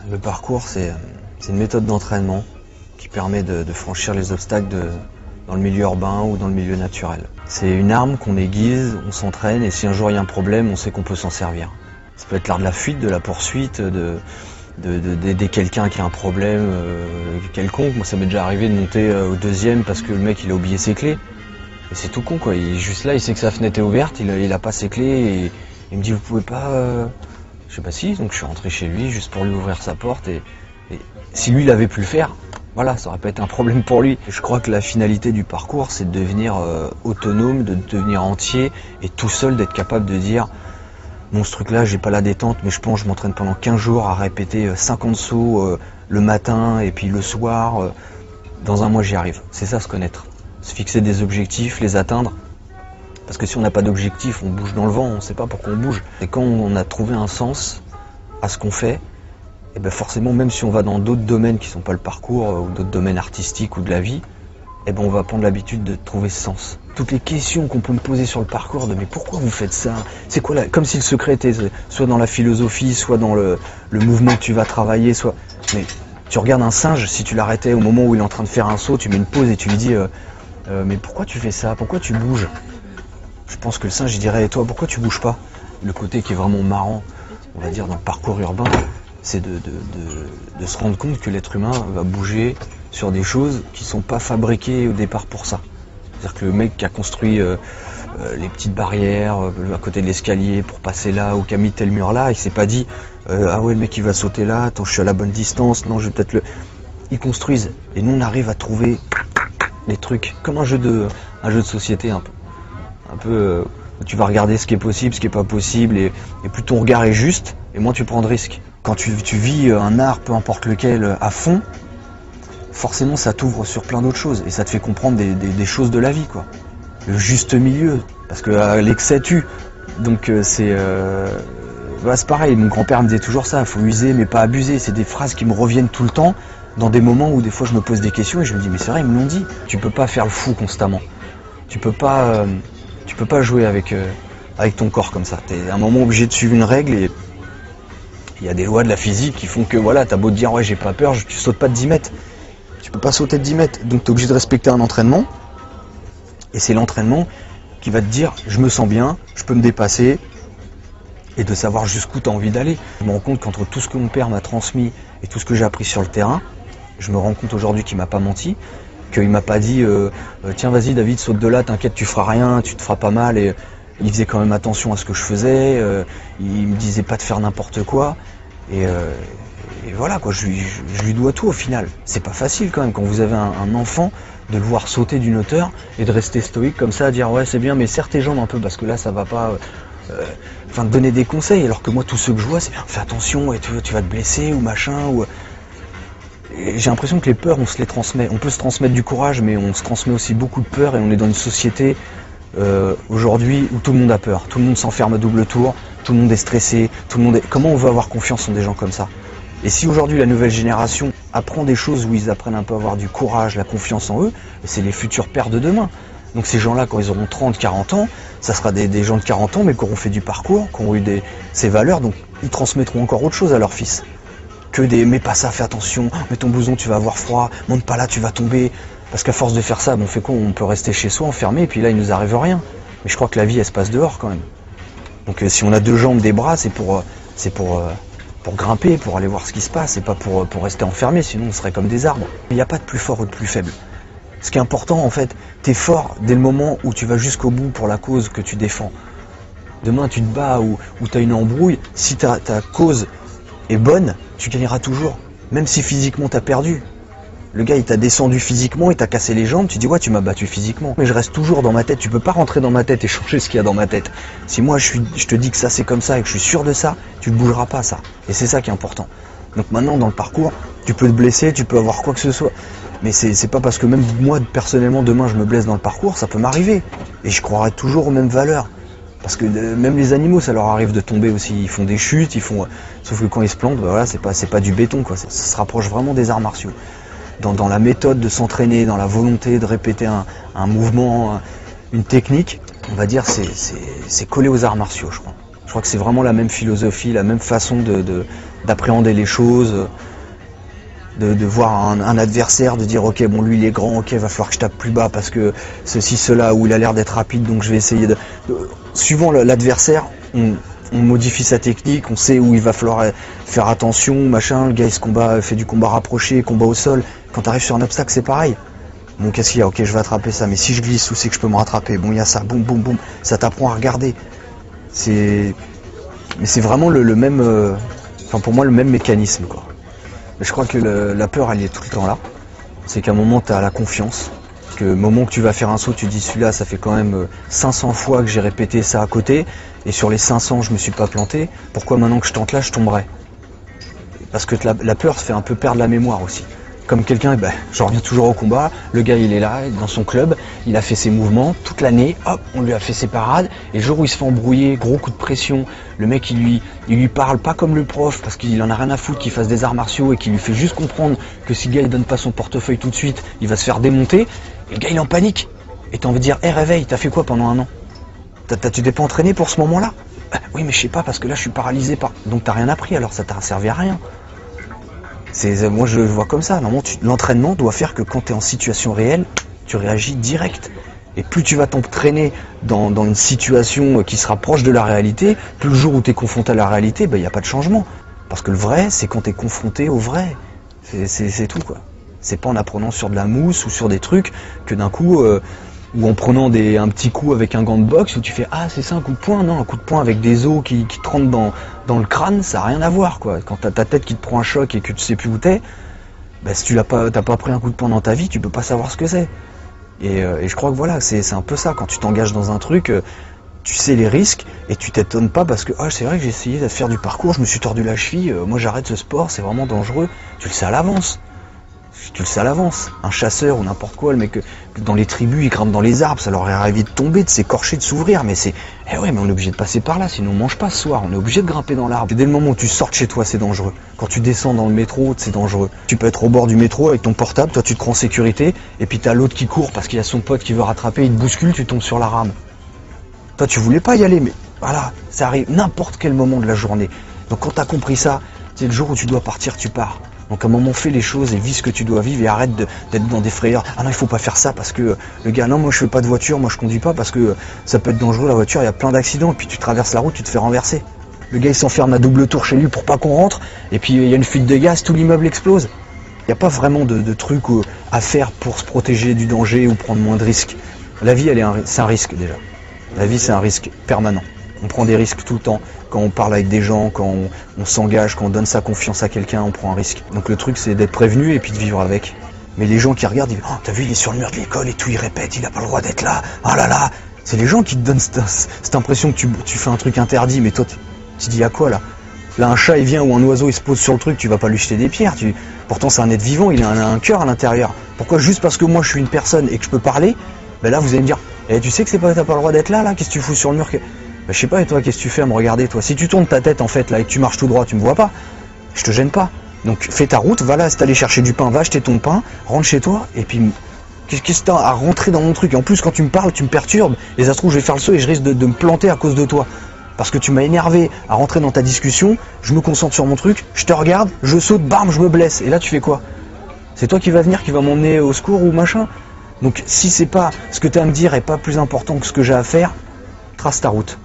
Le parcours, c'est une méthode d'entraînement qui permet de franchir les obstacles dans le milieu urbain ou dans le milieu naturel. C'est une arme qu'on aiguise, on s'entraîne et si un jour il y a un problème, on sait qu'on peut s'en servir. Ça peut être l'art de la fuite, de la poursuite, d'aider quelqu'un qui a un problème quelconque. Moi ça m'est déjà arrivé de monter au deuxième parce que le mec il a oublié ses clés. Et c'est tout con quoi, il est juste là, il sait que sa fenêtre est ouverte, il a pas ses clés et il me dit vous pouvez pas... Je sais pas si, donc je suis rentré chez lui juste pour lui ouvrir sa porte et si lui il avait pu le faire, voilà, ça aurait pas été un problème pour lui. Je crois que la finalité du parcours c'est de devenir autonome, de devenir entier et tout seul d'être capable de dire bon ce truc là j'ai pas la détente mais je pense que je m'entraîne pendant 15 jours à répéter 50 sauts le matin et puis le soir, dans un mois j'y arrive. C'est ça se connaître, se fixer des objectifs, les atteindre. Parce que si on n'a pas d'objectif, on bouge dans le vent, on ne sait pas pourquoi on bouge. Et quand on a trouvé un sens à ce qu'on fait, et ben forcément, même si on va dans d'autres domaines qui ne sont pas le parcours, ou d'autres domaines artistiques ou de la vie, et ben on va prendre l'habitude de trouver ce sens. Toutes les questions qu'on peut me poser sur le parcours, de mais pourquoi vous faites ça? C'est quoi comme si le secret était soit dans la philosophie, soit dans le mouvement que tu vas travailler, soit... Mais tu regardes un singe, si tu l'arrêtais au moment où il est en train de faire un saut, tu mets une pause et tu lui dis mais pourquoi tu fais ça? Pourquoi tu bouges? Je pense que le singe il dirait et toi pourquoi tu bouges pas? Le côté qui est vraiment marrant, on va dire dans le parcours urbain, c'est de se rendre compte que l'être humain va bouger sur des choses qui sont pas fabriquées au départ pour ça. C'est-à-dire que le mec qui a construit les petites barrières à côté de l'escalier pour passer là ou qui a mis tel mur là, il s'est pas dit ah ouais le mec il va sauter là, attends je suis à la bonne distance, non je vais peut-être le... Ils construisent et nous on arrive à trouver les trucs comme un jeu de société un peu où tu vas regarder ce qui est possible, ce qui est pas possible et plus ton regard est juste et moins tu prends de risques. Quand tu vis un art, peu importe lequel, à fond, forcément ça t'ouvre sur plein d'autres choses et ça te fait comprendre des choses de la vie quoi. Le juste milieu, parce que l'excès tue. Donc voilà, c'est pareil, mon grand-père me disait toujours ça, il faut user mais pas abuser. C'est des phrases qui me reviennent tout le temps dans des moments où des fois je me pose des questions et je me dis mais c'est vrai ils me l'ont dit. Tu peux pas faire le fou constamment. Tu peux pas jouer avec ton corps comme ça. T'es à un moment obligé de suivre une règle et il y a des lois de la physique qui font que voilà, t'as beau te dire ouais j'ai pas peur, tu sautes pas de 10 mètres. Tu peux pas sauter de 10 mètres, donc t'es obligé de respecter un entraînement. Et c'est l'entraînement qui va te dire je me sens bien, je peux me dépasser et de savoir jusqu'où t'as envie d'aller. Je me rends compte qu'entre tout ce que mon père m'a transmis et tout ce que j'ai appris sur le terrain, je me rends compte aujourd'hui qu'il m'a pas menti. Qu'il m'a pas dit tiens vas-y David saute de là, t'inquiète tu feras rien, tu te feras pas mal et il faisait quand même attention à ce que je faisais, il me disait pas de faire n'importe quoi et voilà quoi, je lui dois tout au final. C'est pas facile quand même quand vous avez un enfant de le voir sauter d'une hauteur et de rester stoïque comme ça à dire ouais c'est bien mais serre tes jambes un peu parce que là ça va pas, enfin de donner des conseils alors que moi tout ce que je vois c'est bien fais attention et tu vas te blesser ou machin ou... J'ai l'impression que les peurs, on se les transmet. On peut se transmettre du courage, mais on se transmet aussi beaucoup de peur et on est dans une société aujourd'hui où tout le monde a peur. Tout le monde s'enferme à double tour, tout le monde est stressé, Comment on veut avoir confiance en des gens comme ça? Et si aujourd'hui la nouvelle génération apprend des choses où ils apprennent un peu à avoir du courage, la confiance en eux, c'est les futurs pères de demain. Donc ces gens-là, quand ils auront 30, 40 ans, ça sera des gens de 40 ans, mais qui auront fait du parcours, qui auront eu ces valeurs, donc ils transmettront encore autre chose à leurs fils. Que mets pas ça, fais attention, mets ton blouson, tu vas avoir froid, monte pas là, tu vas tomber. Parce qu'à force de faire ça, on fait quoi? On peut rester chez soi, enfermé, et puis là, il nous arrive rien. Mais je crois que la vie, elle se passe dehors quand même. Donc si on a 2 jambes, des bras, c'est pour grimper, pour aller voir ce qui se passe, et pas pour rester enfermé, sinon on serait comme des arbres. Il n'y a pas de plus fort ou de plus faible. Ce qui est important, en fait, t'es fort dès le moment où tu vas jusqu'au bout pour la cause que tu défends. Demain, tu te bats ou t'as une embrouille, si ta cause est bonne, tu gagneras toujours, même si physiquement t'as perdu. Le gars il t'a descendu physiquement, il t'a cassé les jambes, tu dis ouais tu m'as battu physiquement. Mais je reste toujours dans ma tête, tu peux pas rentrer dans ma tête et changer ce qu'il y a dans ma tête. Si moi je te dis que ça c'est comme ça et que je suis sûr de ça, tu ne bougeras pas ça. Et c'est ça qui est important. Donc maintenant dans le parcours, tu peux te blesser, tu peux avoir quoi que ce soit. Mais c'est pas parce que même moi personnellement demain je me blesse dans le parcours, ça peut m'arriver. Et je croirai toujours aux mêmes valeurs. Parce que même les animaux, ça leur arrive de tomber aussi. Ils font des chutes, sauf que quand ils se plantent, bah voilà, c'est pas du béton, quoi. Ça se rapproche vraiment des arts martiaux. Dans la méthode de s'entraîner, dans la volonté de répéter un mouvement, une technique, on va dire, c'est collé aux arts martiaux, je crois. Je crois que c'est vraiment la même philosophie, la même façon d'appréhender les choses, de voir un adversaire, de dire ok bon lui il est grand, ok va falloir que je tape plus bas parce que ceci, cela, ou il a l'air d'être rapide donc je vais essayer suivant l'adversaire, on modifie sa technique, on sait où il va falloir faire attention, machin, le gars il se combat, fait du combat rapproché, combat au sol, quand tu arrives sur un obstacle c'est pareil. Bon qu'est-ce qu'il y a, ok je vais attraper ça, mais si je glisse, où c'est que je peux me rattraper, bon il y a ça, boum boum boum, ça t'apprend à regarder. Mais c'est vraiment le même, enfin pour moi le même mécanisme quoi. Mais je crois que la peur elle est tout le temps là, c'est qu'à un moment tu as la confiance, que au moment que tu vas faire un saut tu te dis celui-là ça fait quand même 500 fois que j'ai répété ça à côté, et sur les 500 je me suis pas planté, pourquoi maintenant que je tente là je tomberai? Parce que la peur fait un peu perdre la mémoire aussi. Comme quelqu'un, ben, j'en reviens toujours au combat, le gars il est là, dans son club, il a fait ses mouvements toute l'année, hop, on lui a fait ses parades, et le jour où il se fait embrouiller, gros coup de pression, le mec il lui parle pas comme le prof, parce qu'il en a rien à foutre qu'il fasse des arts martiaux, et qu'il lui fait juste comprendre que si le gars il donne pas son portefeuille tout de suite, il va se faire démonter, et le gars il est en panique, et t'as envie de dire, hé réveille, t'as fait quoi pendant un an? Tu t'es pas entraîné pour ce moment-là? Oui mais je sais pas, parce que là je suis paralysé par... Donc t'as rien appris, alors ça t'a servi à rien. Moi je le vois comme ça, normalement l'entraînement doit faire que quand tu es en situation réelle, tu réagis direct. Et plus tu vas t'entraîner dans une situation qui sera proche de la réalité, plus le jour où tu es confronté à la réalité, il n'y a pas de changement. Parce que le vrai, c'est quand tu es confronté au vrai. C'est tout quoi. C'est pas en apprenant sur de la mousse ou sur des trucs que d'un coup, ou en prenant un petit coup avec un gant de boxe où tu fais ah c'est ça un coup de poing, non un coup de poing avec des os qui te rentrent dans le crâne, ça n'a rien à voir quoi. Quand t'as ta tête qui te prend un choc et que tu sais plus où t'es, bah, si t'as pas pris un coup de poing dans ta vie, tu peux pas savoir ce que c'est. Et je crois que voilà, c'est un peu ça, quand tu t'engages dans un truc, tu sais les risques et tu t'étonnes pas parce que ah c'est vrai que j'ai essayé de faire du parcours, je me suis tordu la cheville, moi j'arrête ce sport, c'est vraiment dangereux, tu le sais à l'avance. Tu le sais à l'avance, un chasseur ou n'importe quoi, le mec dans les tribus, il grimpe dans les arbres, ça leur est arrivé de tomber, de s'écorcher, de s'ouvrir, mais c'est, eh ouais, mais on est obligé de passer par là, sinon on mange pas ce soir, on est obligé de grimper dans l'arbre. Dès le moment où tu sors de chez toi, c'est dangereux. Quand tu descends dans le métro, c'est dangereux. Tu peux être au bord du métro avec ton portable, toi tu te crois en sécurité, et puis t'as l'autre qui court parce qu'il y a son pote qui veut rattraper, il te bouscule, tu tombes sur la rame. Toi tu voulais pas y aller, mais voilà, ça arrive n'importe quel moment de la journée. Donc quand t'as compris ça, c'est le jour où tu dois partir, tu pars. Donc à un moment, fais les choses et vis ce que tu dois vivre et arrête d'être dans des frayeurs. Ah non, il faut pas faire ça parce que le gars, non, moi je fais pas de voiture, moi je conduis pas parce que ça peut être dangereux la voiture, il y a plein d'accidents et puis tu traverses la route, tu te fais renverser. Le gars il s'enferme à double tour chez lui pour pas qu'on rentre et puis il y a une fuite de gaz, tout l'immeuble explose. Il n'y a pas vraiment de trucs à faire pour se protéger du danger ou prendre moins de risques. La vie, c'est un risque déjà. La vie, c'est un risque permanent. On prend des risques tout le temps. Quand on parle avec des gens, quand on s'engage, quand on donne sa confiance à quelqu'un, on prend un risque. Donc le truc, c'est d'être prévenu et puis de vivre avec. Mais les gens qui regardent, ils disent « Oh, t'as vu, il est sur le mur de l'école et tout, il répète, il n'a pas le droit d'être là. Oh là là !» C'est les gens qui te donnent cette impression que tu fais un truc interdit, mais toi, tu dis à quoi là? Là, un chat, il vient ou un oiseau, il se pose sur le truc, tu vas pas lui jeter des pierres. Pourtant, c'est un être vivant, il a un cœur à l'intérieur. Pourquoi juste parce que moi, je suis une personne et que je peux parler, ben là, vous allez me dire « tu sais que t'as pas le droit d'être là, qu'est-ce que tu fous sur le mur ?» Je sais pas, et toi, qu'est-ce que tu fais à me regarder, toi? Si tu tournes ta tête, en fait, là, et que tu marches tout droit, tu me vois pas. Je te gêne pas. Donc, fais ta route, va là, si t'allais chercher du pain, va acheter ton pain, rentre chez toi, et puis, qu'est-ce que t'as à rentrer dans mon truc? Et en plus, quand tu me parles, tu me perturbes, et ça se trouve, je vais faire le saut et je risque de me planter à cause de toi. Parce que tu m'as énervé à rentrer dans ta discussion, je me concentre sur mon truc, je te regarde, je saute, bam, je me blesse. Et là, tu fais quoi? C'est toi qui vas venir, qui va m'emmener au secours ou machin? Donc, si c'est pas ce que t'as à me dire est pas plus important que ce que j'ai à faire, trace ta route.